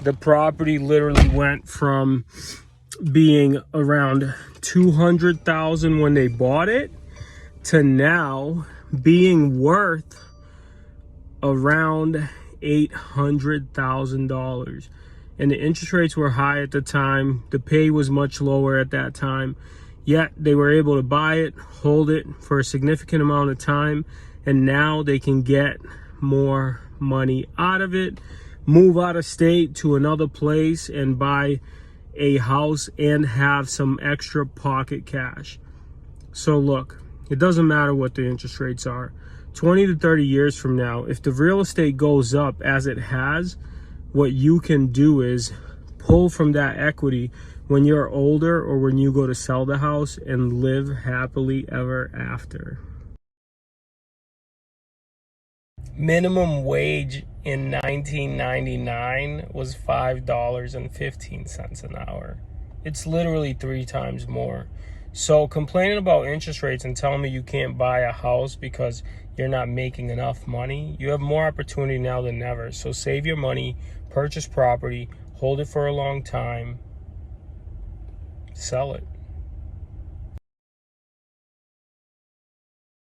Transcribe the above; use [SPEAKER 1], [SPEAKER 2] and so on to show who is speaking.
[SPEAKER 1] The property literally went from being around $200,000 when they bought it to now being worth around $800,000. And the interest rates were high at the time. The pay was much lower at that time. Yet they were able to buy it, hold it for a significant amount of time, and now they can get more money out of it, move out of state to another place and buy a house and have some extra pocket cash. So look, it doesn't matter what the interest rates are. 20 to 30 years from now, if the real estate goes up as it has, what you can do is pull from that equity when you're older or when you go to sell the house and live happily ever after. Minimum wage in 1999 was $5.15 an hour. It's literally 3 times more. So complaining about interest rates and telling me you can't buy a house because you're not making enough money, you have more opportunity now than ever. So save your money, purchase property, hold it for a long time, sell it.